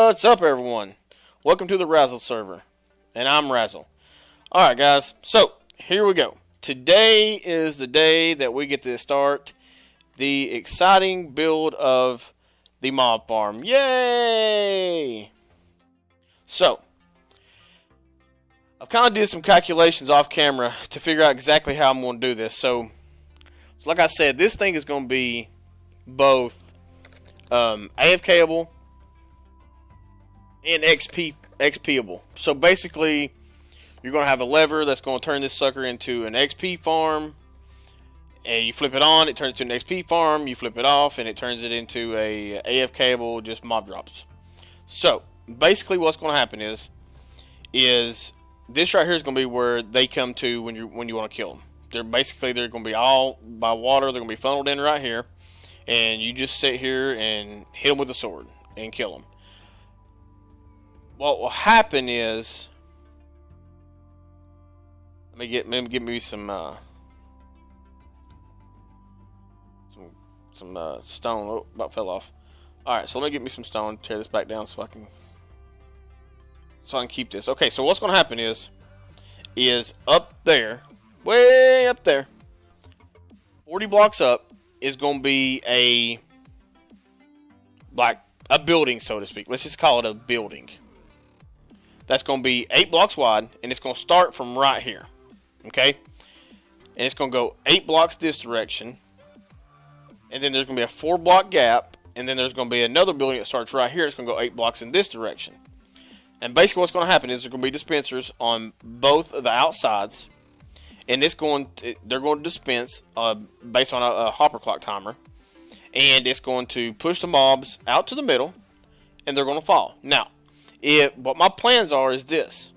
What's up, everyone? Welcome to the Razzle server, and I'm Razzle. Alright, guys, so here we go. Today is the day that we get to start the exciting build of the mob farm. Yay! So, I've kind of did some calculations off camera to figure out exactly how I'm going to do this. So like I said, this thing is going to be both AFKable and XPable. So basically, you're going to have a lever that's going to turn this sucker into an XP farm, and you flip it on, it turns into an XP farm. You flip it off, and it turns it into a AFKable, just mob drops. So basically, what's going to happen is this right here is going to be where they come to when you want to kill them. They're going to be all by water. They're going to be funneled in right here, and you just sit here and hit them with a sword and kill them. What will happen is, let me get me some stone. Oh, about fell off. All right, so let me get me some stone. Tear this back down so I can keep this. Okay, so what's going to happen is up there, way up there, 40 blocks up, is going to be a building, so to speak. Let's just call it a building. That's going to be 8 blocks wide, and it's going to start from right here. Okay? And it's going to go 8 blocks this direction, and then there's going to be a 4-block gap, and then there's going to be another building that starts right here. It's going to go 8 blocks in this direction. And basically what's going to happen is there's going to be dispensers on both of the outsides, and they're going to dispense based on a hopper clock timer, and it's going to push the mobs out to the middle, and they're going to fall. Now, what my plans are is this: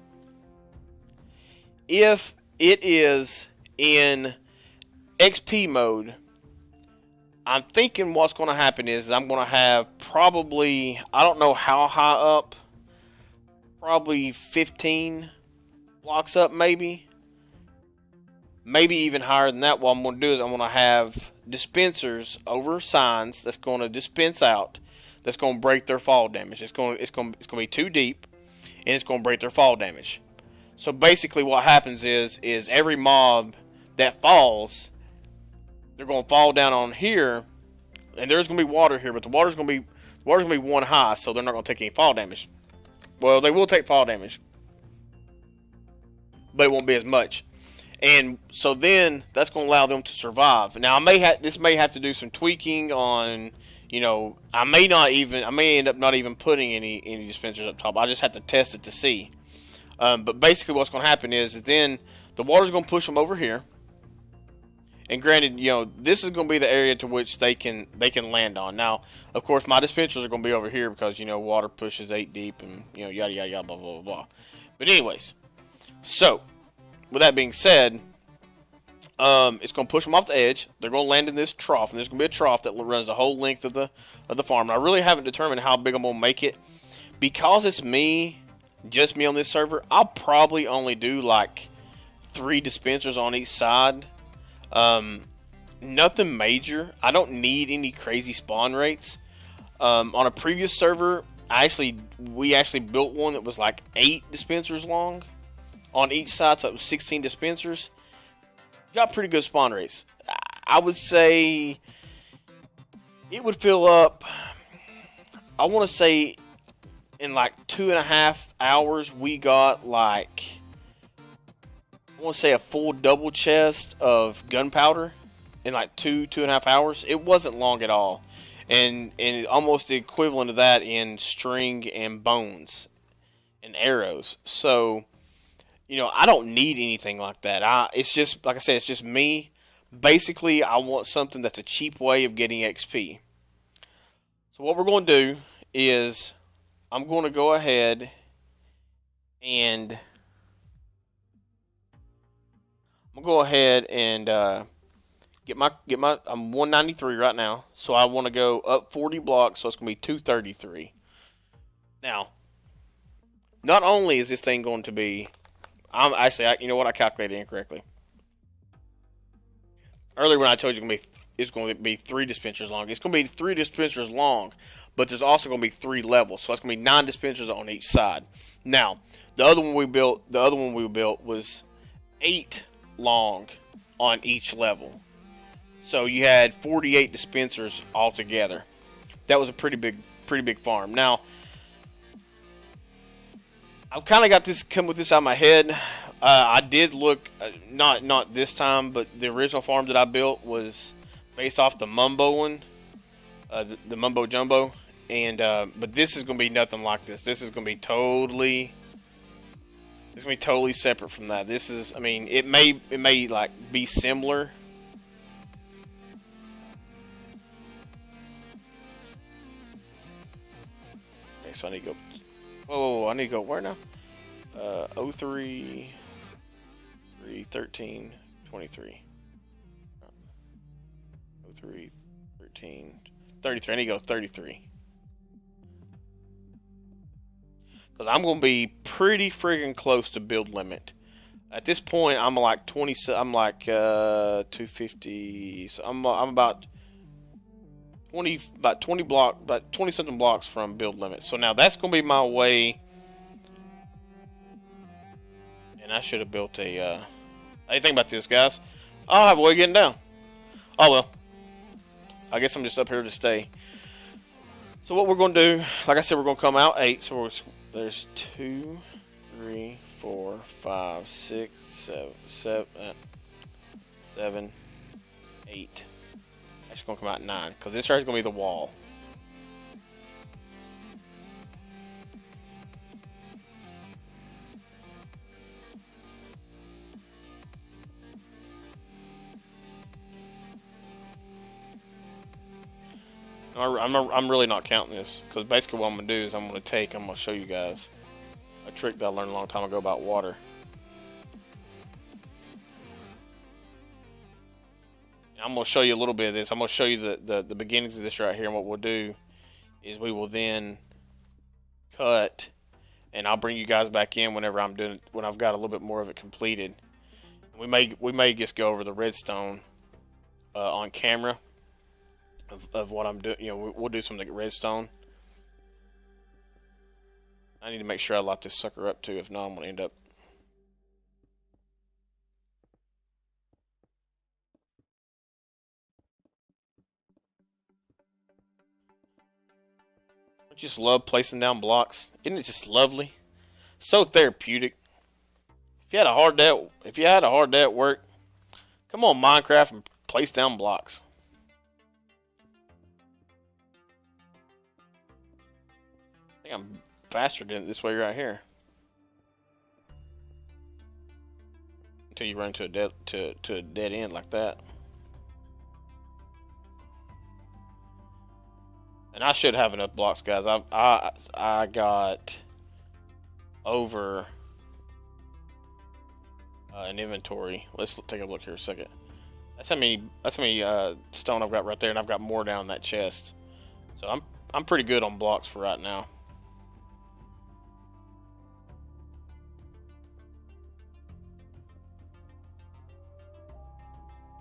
if it is in XP mode, I'm thinking what's going to happen is I'm going to have probably, I don't know how high up, probably 15 blocks up, maybe even higher than that. What I'm going to do is I'm going to have dispensers over signs that's going to dispense out, that's going to break their fall damage. It's going to be too deep, and it's going to break their fall damage. So basically what happens is every mob that falls, they're going to fall down on here, and there's going to be water here, but the water's going to be 1 high, so they're not going to take any fall damage. Well, they will take fall damage, but it won't be as much. And so then that's going to allow them to survive. Now this may have to do some tweaking on, I may end up not even putting any dispensers up top. I just have to test it to see. But basically what's going to happen is then the water's going to push them over here. And granted, this is going to be the area to which they can land on. Now, of course, my dispensers are going to be over here because, water pushes 8 deep and, yada, yada, yada, blah, blah, blah, blah. But anyways, so, with that being said, it's going to push them off the edge. They're going to land in this trough, and there's going to be a trough that runs the whole length of the farm. And I really haven't determined how big I'm going to make it. Because it's just me on this server, I'll probably only do like 3 dispensers on each side. Nothing major. I don't need any crazy spawn rates. On a previous server, we actually built one that was like 8 dispensers long on each side, so it was 16 dispensers. Got pretty good spawn rates. I would say it would fill up, I want to say in like 2.5 hours we got like, I want to say a full double chest of gunpowder in like 2.5 hours. It wasn't long at all. And almost the equivalent of that in string and bones and arrows. So, I don't need anything like that. It's just, like I said, it's just me. Basically, I want something that's a cheap way of getting XP. So what we're going to do is I'm going to go ahead and get my I'm 193 right now, so I want to go up 40 blocks, so it's going to be 233. Now, not only is this thing going to be, you know what, I calculated incorrectly. Earlier when I told you it's going to be 3 dispensers long, it's going to be 3 dispensers long, but there's also going to be 3 levels, so it's going to be 9 dispensers on each side. Now, the other one we built was 8 long on each level, so you had 48 dispensers altogether. That was a pretty big farm. Now, I've kind of got this come with this out of my head. I did look, not this time, but the original farm that I built was based off the Mumbo one, the Mumbo Jumbo, and but this is going to be nothing like this. This is going to be totally separate from that. This is, I mean, it may like be similar. Okay, so I need to go. Oh, I need to go where now? 03, 3, 13, 23. 03, 13, 33. I need to go 33. Because I'm going to be pretty friggin' close to build limit. At this point, I'm like 20. I'm like 250. So I'm about 20 something blocks from build limit. So now that's going to be my way. And I should have built a. How do you think about this, guys? I'll have a way of getting down. Oh well. I guess I'm just up here to stay. So what we're going to do, like I said, we're going to come out 8. So there's 2, 3, 4, 5, 6, 7, 8. It's going to come out 9, because this right is going to be the wall. I'm really not counting this, because basically what I'm going to do is I'm going to show you guys a trick that I learned a long time ago about water. I'm going to show you a little bit of this. I'm going to show you the beginnings of this right here, and what we'll do is we will then cut, and I'll bring you guys back in when I've got a little bit more of it completed. We may just go over the redstone on camera of what I'm doing. You know, we'll do something like redstone. I need to make sure I lock this sucker up too. If not, I'm going to end up. I just love placing down blocks. Isn't it just lovely? So therapeutic. If you had a hard day at work, come on Minecraft and place down blocks. I think I'm faster than it this way right here. Until you run to a dead end like that. And I should have enough blocks, guys. I got over an inventory. Let's take a look here a second. That's how many stone I've got right there, and I've got more down in that chest. So I'm pretty good on blocks for right now.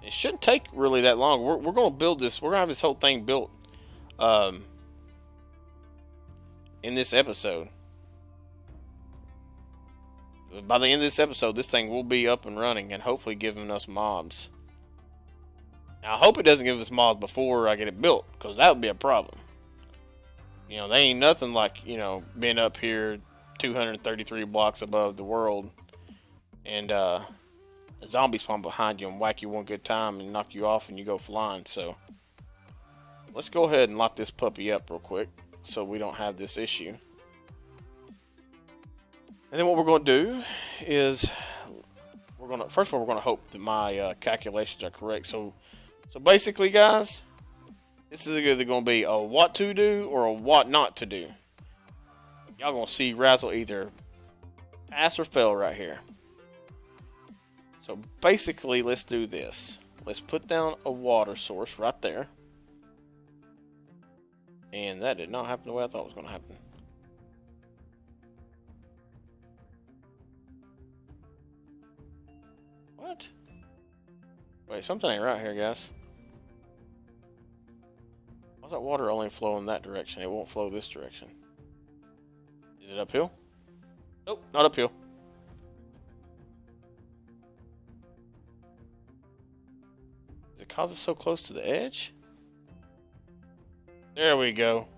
It shouldn't take really that long. We're going to build this. We're going to have this whole thing built in this episode. By the end of this episode, this thing will be up and running and hopefully giving us mobs. Now, I hope it doesn't give us mobs before I get it built, because that would be a problem. You know, they ain't nothing like, you know, being up here 233 blocks above the world and a zombie spawn behind you and whack you one good time and knock you off and you go flying. So let's go ahead and lock this puppy up real quick so we don't have this issue. And then what we're going to do is first of all we're going to hope that my calculations are correct. So basically, guys, this is either going to be a what to do or a what not to do. Y'all going to see Razzle either pass or fail right here. So basically, let's do this. Let's put down a water source right there. And that did not happen the way I thought it was going to happen. What? Wait, something ain't right here, guys. Why's that water only flowing that direction? It won't flow this direction. Is it uphill? Nope, not uphill. Is it because it's so close to the edge? There we go.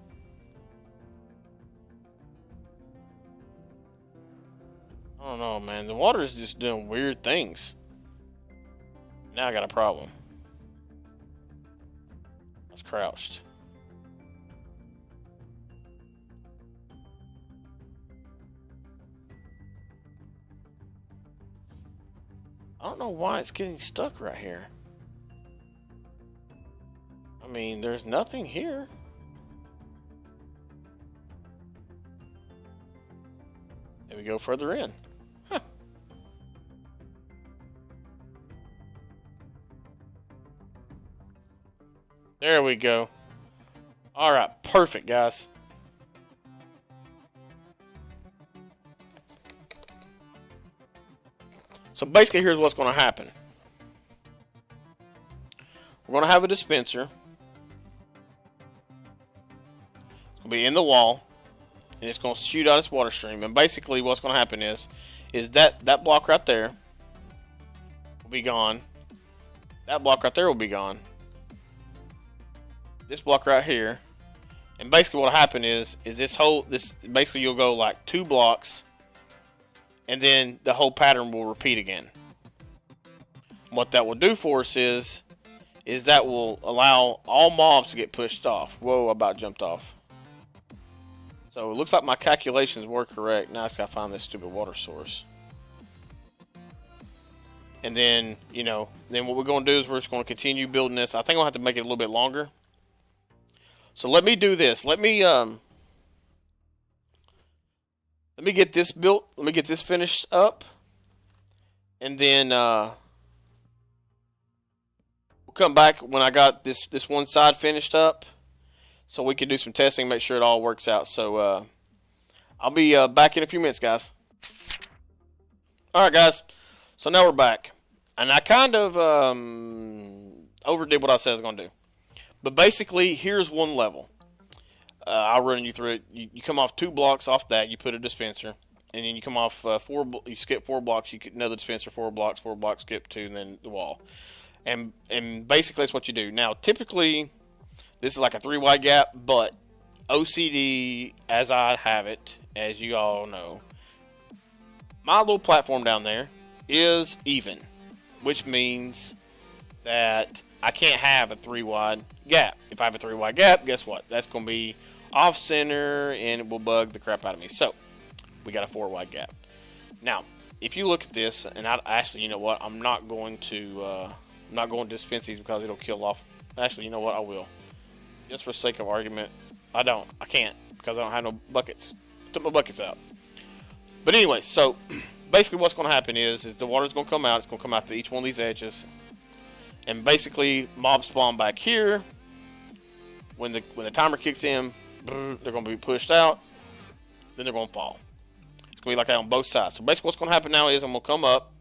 I don't know, man. The water is just doing weird things. Now I got a problem. I was crouched. I don't know why it's getting stuck right here. I mean, there's nothing here. There we go further in. Huh. There we go. Alright, perfect, guys. So basically, here's what's going to happen. We're going to have a dispenser. It's going to be in the wall. And it's going to shoot out its water stream. And basically, what's going to happen is that block right there will be gone. That block right there will be gone. This block right here. And basically, what will happen is this basically you'll go like 2 blocks. And then the whole pattern will repeat again. What that will do for us is that will allow all mobs to get pushed off. Whoa, I about jumped off. So it looks like my calculations were correct. Now I just gotta find this stupid water source. And then, then what we're gonna do is we're just gonna continue building this. I think I'll have to make it a little bit longer. So let me do this. Let me get this built. Let me get this finished up. And then we'll come back when I got this one side finished up. So we can do some testing, make sure it all works out. So I'll be back in a few minutes, guys. Alright, guys. So now we're back. And I kind of overdid what I said I was going to do. But basically, here's one level. I'll run you through it. You come off 2 blocks off that, you put a dispenser. And then you come off you skip 4 blocks, you get another dispenser, 4 blocks, skip 2, and then the wall. And basically that's what you do. Now, typically, this is like a 3 wide gap, but OCD, as I have it, as you all know, my little platform down there is even, which means that I can't have a 3 wide gap. If I have a 3 wide gap, guess what? That's going to be off center and it will bug the crap out of me. So we got a 4 wide gap. Now, if you look at this, and actually, you know what? I'm not going to dispense these because it'll kill off. Actually, you know what? I will. Just for sake of argument, I can't because I don't have no buckets. I took my buckets out. But anyway, so basically what's going to happen is the water's going to come out. It's going to come out to each one of these edges. And basically, mobs spawn back here. When the timer kicks in, they're going to be pushed out. Then they're going to fall. It's going to be like that on both sides. So basically what's going to happen now is I'm going to come up.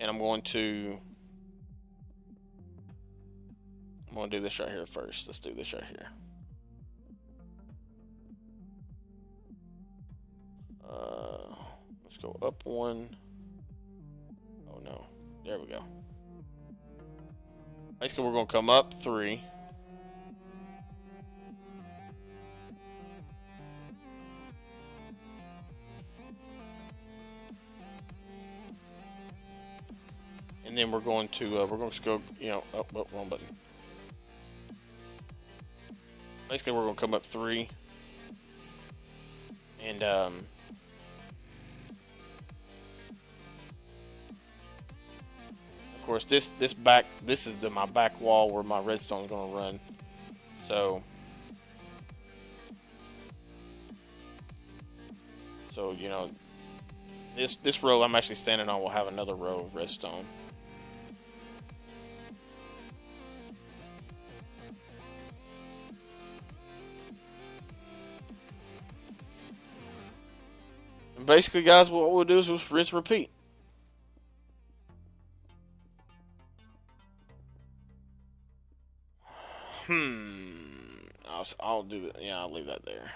And I'm going to do this right here first. Let's do this right here. Let's go up 1. Oh no. There we go. Basically, we're going to come up 3. And then we're going to go, wrong button. Basically, we're going to come up 3. And, of course, this is my back wall where my redstone is going to run. So, this row I'm actually standing on will have another row of redstone. And basically, guys, what we'll do is we'll rinse and repeat. I'll do it. Yeah, I'll leave that there.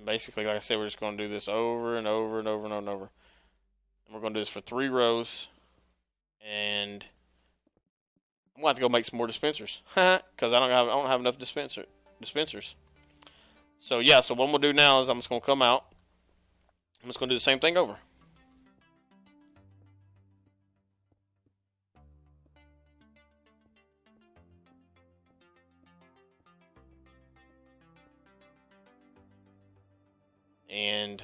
Basically, like I said, we're just going to do this over and over and over and over and over. And we're going to do this for 3 rows. And I'm going to have to go make some more dispensers. Because I don't have enough dispensers. So, yeah, so what I'm going to do now is I'm just going to come out. I'm just going to do the same thing over. And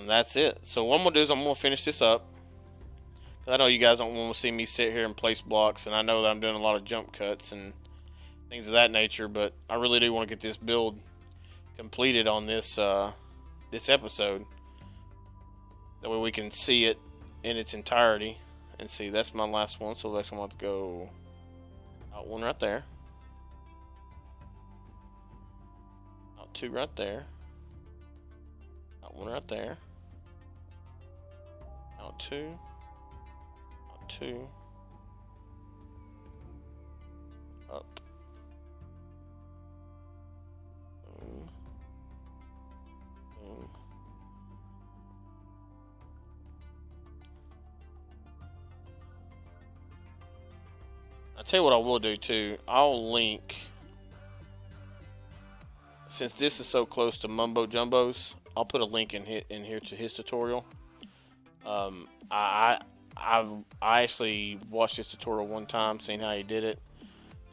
that's it. So what I'm going to do is I'm going to finish this up. I know you guys don't want to see me sit here and place blocks, and I know that I'm doing a lot of jump cuts and things of that nature, but I really do want to get this build completed on this this episode. That way we can see it in its entirety. And see, that's my last one, so I'm going to go out 1 right there. Out 2 right there. Out 1 right there. Out 2. Out 2. Up. Boom. Boom. I'll tell you what I will do too. I'll link, since this is so close to Mumbo Jumbo's, I'll put a link in here to his tutorial. I actually watched his tutorial one time, seeing how he did it,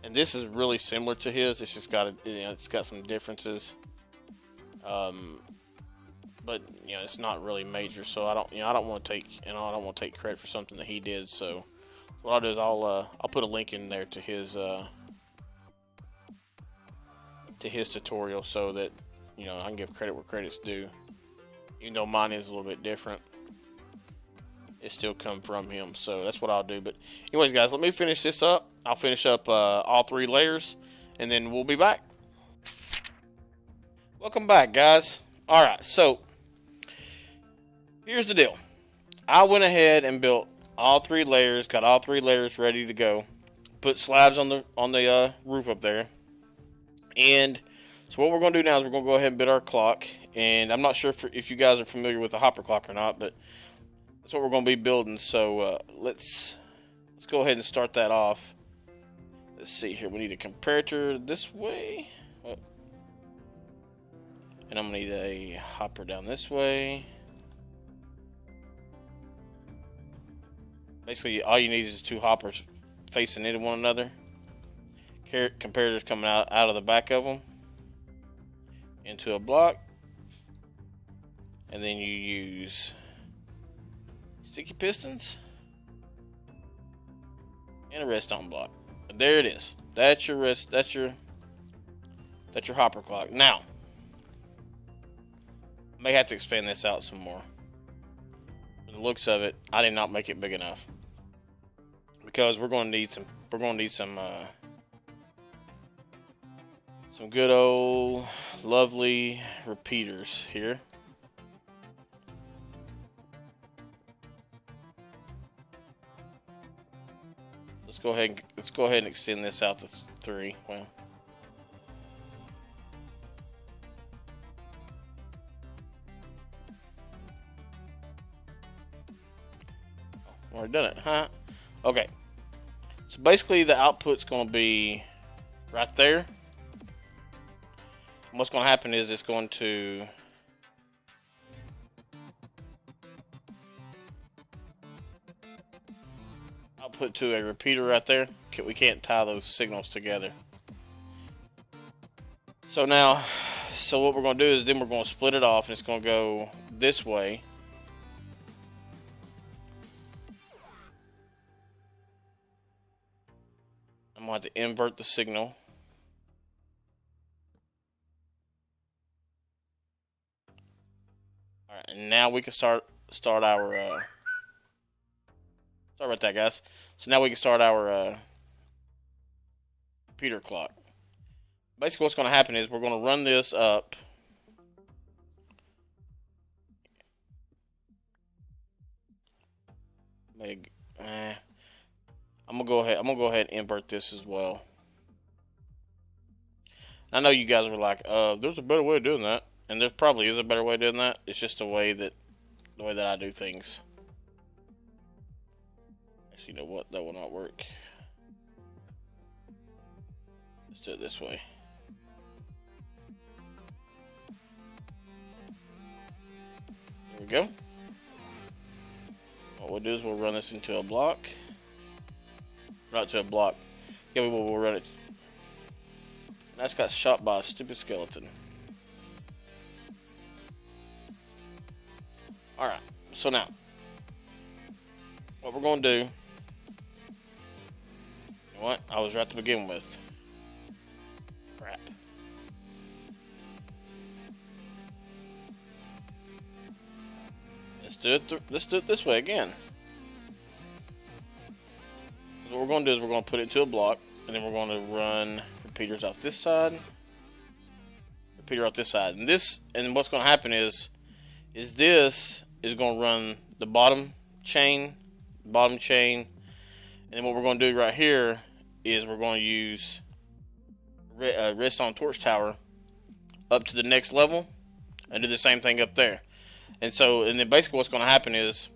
and this is really similar to his. It's just got it's got some differences, but it's not really major. So I don't want to take credit for something that he did. So what I'll do is I'll put a link in there to his tutorial, so that I can give credit where credit's due. Even though mine is a little bit different, it still come from him. So that's what I'll do. But anyways, guys, let me finish this up. I'll finish up all 3 layers, and then we'll be back. Welcome back, guys. All right, so here's the deal. I went ahead and built all 3 layers, got all 3 layers ready to go. Put slabs on the roof up there. And so what we're going to do now is we're going to go ahead and build our clock. And I'm not sure if you guys are familiar with the hopper clock or not, but that's what we're going to be building. So let's go ahead and start that off. Let's see here. We need a comparator this way. And I'm going to need a hopper down this way. Basically, all you need is 2 hoppers facing into one another. Comparators coming out of the back of them into a block. And then you use sticky pistons and a redstone block. And there it is. That's your hopper clock. Now, I may have to expand this out some more. From the looks of it, I did not make it big enough, because we're going to need some good old lovely repeaters here. Let's go ahead and extend this out to 3. Well, already done it, huh? Okay. So basically, the output's going to be right there. And what's going to happen is it's going to output to a repeater right there. We can't tie those signals together. So what we're going to do is then we're going to split it off, and it's going to go this way. I'm going to have to invert the signal. Alright, and now we can start our sorry about that, guys. So now we can start our repeater clock. basically what's going to happen is we're going to run this up. I'm gonna go ahead and invert this as well. I know you guys were like, there's a better way of doing that. And there probably is a better way of doing that. It's just the way that I do things. Actually, you know what? That will not work. Let's do it this way. There we go. What we'll do is we'll run this into a block. Not to a block. Yeah, we'll run it. That's got shot by a stupid skeleton. Alright, so now, what we're going to do, you know what, I was right to begin with. Crap. Let's do it this way again. What we're going to do is we're going to put it into a block, and then we're going to run repeaters off this side, repeater off this side, and what's going to happen is this is going to run the bottom chain, and then what we're going to do right here is we're going to use redstone torch tower up to the next level, and do the same thing up there, and then basically what's going to happen is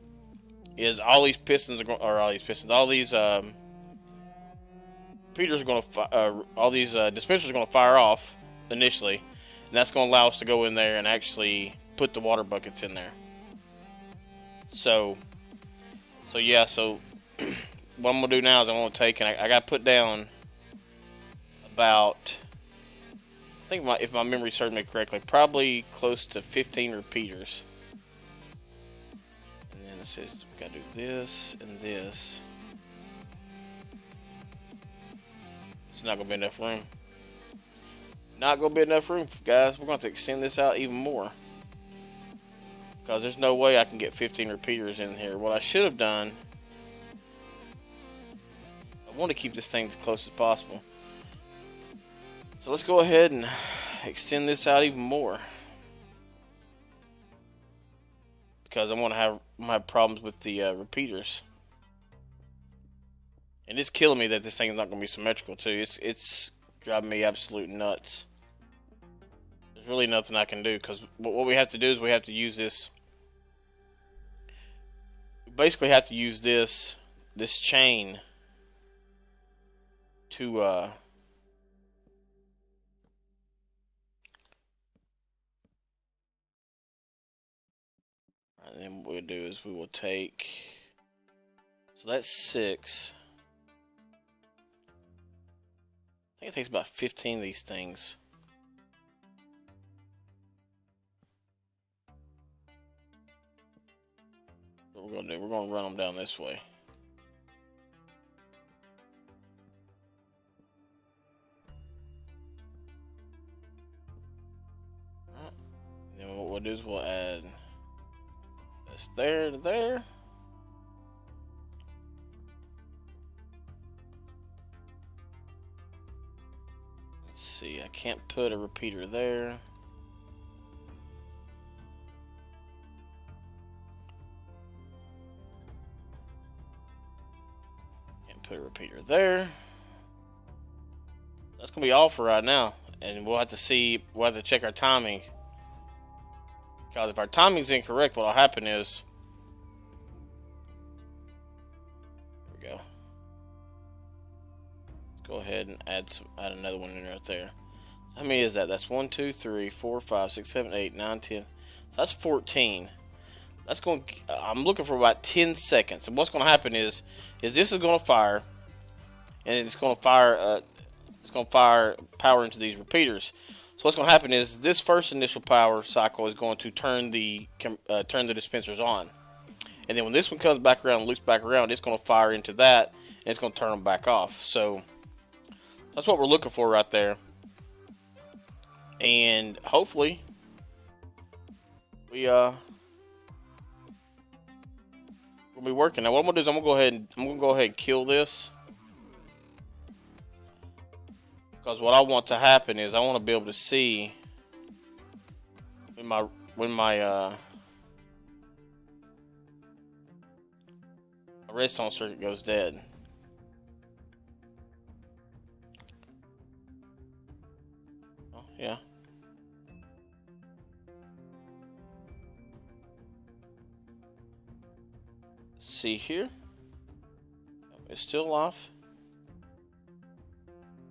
all these pistons are going, or all these repeaters are going to, all these dispensers are going to fire off initially, and that's going to allow us to go in there and actually put the water buckets in there. So yeah, so what I'm going to do now is I'm going to take, and I got to put down about, I think if my memory serves me correctly, probably close to 15 repeaters. And then it says we got to do this and this. It's not going to be enough room. Not going to be enough room, guys. We're going to have to extend this out even more. Because there's no way I can get 15 repeaters in here. What I should have done, I want to keep this thing as close as possible. So let's go ahead and extend this out even more. Because I want to have problems with the repeaters. And it's killing me that this thing is not going to be symmetrical too. It's driving me absolute nuts. There's really nothing I can do, because what we have to do is we have to use this. We basically have to use this chain to and then what we'll do is we will take, so that's 6. I think it takes about 15 of these things. What we're going to do, we're going to run them down this way. And then what we'll do is we'll add this there to there. Let's see, I can't put a repeater there. Put a repeater there. That's gonna be all for right now, and we'll have to check our timing, because if our timing's incorrect, what'll happen is, there we go. Let's go ahead and add another one in right there. So how many is that? That's 1, 2, 3, 4, 5, 6, 7, 8, 9, 10. So that's 14. That's going. I'm looking for about 10 seconds, and what's going to happen is this is going to fire, and it's going to fire. It's going to fire power into these repeaters. So what's going to happen is this first initial power cycle is going to turn the dispensers on, and then when this one comes back around and loops back around, it's going to fire into that, and it's going to turn them back off. So that's what we're looking for right there, and hopefully we'll be working. Now what I'm gonna do is I'm gonna go ahead and kill this, Because what I want to happen is I want to be able to see when my redstone circuit goes dead. Oh, yeah. See here, it's still off.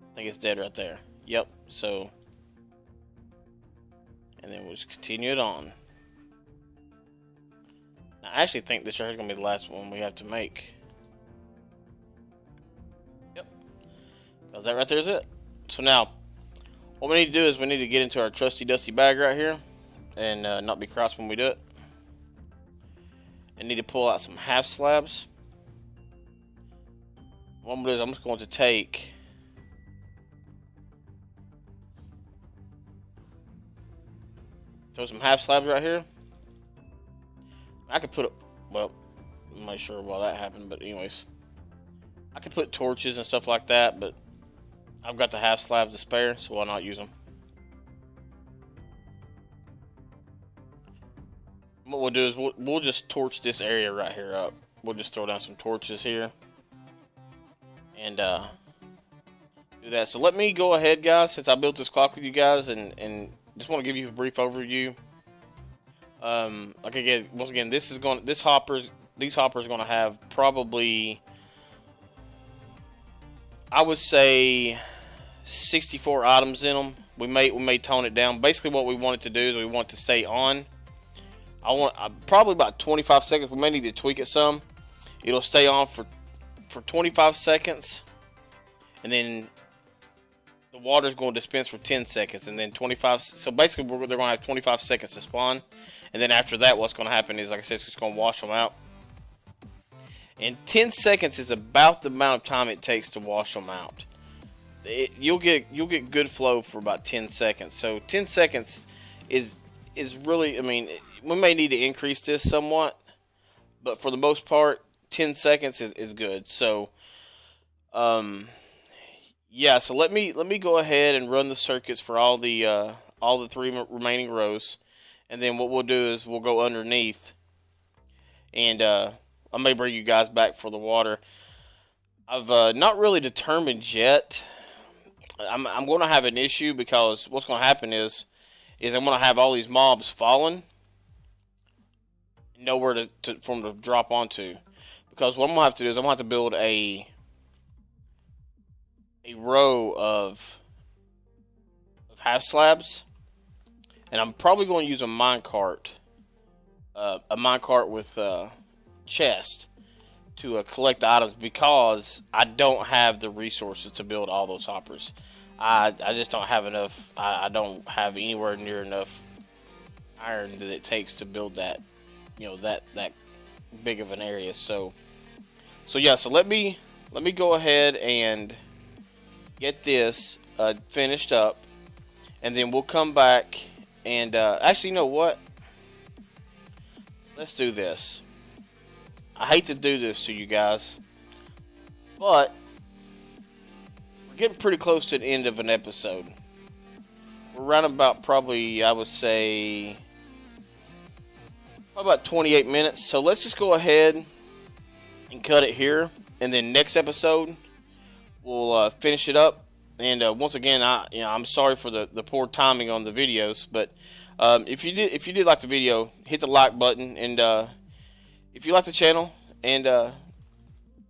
I think it's dead right there. Yep. So, and then we'll just continue it on. Now, I actually think this is going to be the last one we have to make. Yep. Because that right there is it. So now, what we need to do is we need to get into our trusty dusty bag right here, and not be cross when we do it. I need to pull out some half slabs. What I'm going to do is I'm just going to take throw some half slabs right here. I could put well, I'm not sure why that happened, but anyways, I could put torches and stuff like that, but I've got the half slabs to spare, so why not use them? What we'll do is we'll just torch this area right here up. We'll just throw down some torches here and do that. So let me go ahead, guys, since I built this clock with you guys, and just want to give you a brief overview. Like again, once again, these hoppers are going to have probably, I would say, 64 items in them. We may tone it down. Basically, what we want it to do is we want it to stay on. I want probably about 25 seconds. We may need to tweak it some. It'll stay on for 25 seconds, and then the water's going to dispense for 10 seconds, and then 25. So basically, they're going to have 25 seconds to spawn, and then after that, what's going to happen is, like I said, it's just going to wash them out. And 10 seconds is about the amount of time it takes to wash them out. You'll get good flow for about 10 seconds. So 10 seconds is really, I mean, we may need to increase this somewhat, but for the most part, 10 seconds is good. So, yeah. So let me go ahead and run the circuits for all the 3 remaining rows, and then what we'll do is we'll go underneath, and I may bring you guys back for the water. I've not really determined yet. I'm going to have an issue because what's going to happen is I'm going to have all these mobs falling, nowhere for them to drop onto. Because what I'm going to have to do is I'm going to have to build a row of half slabs, and I'm probably going to use a minecart with chest to collect items, because I don't have the resources to build all those hoppers. I just don't have enough. I don't have anywhere near enough iron that it takes to build that, that big of an area. So yeah. So let me go ahead and get this finished up, and then we'll come back and actually, you know what? Let's do this. I hate to do this to you guys, but we're getting pretty close to the end of an episode. We're around about probably, I would say, about 28 minutes. So let's just go ahead and cut it here, and then next episode we'll finish it up. And once again, I'm sorry for the poor timing on the videos, but if you did like the video, hit the like button, and if you like the channel and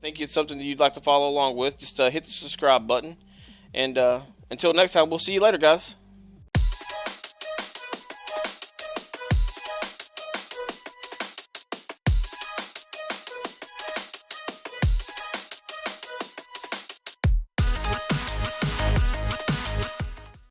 think it's something that you'd like to follow along with, just hit the subscribe button. And until next time, we'll see you later, guys.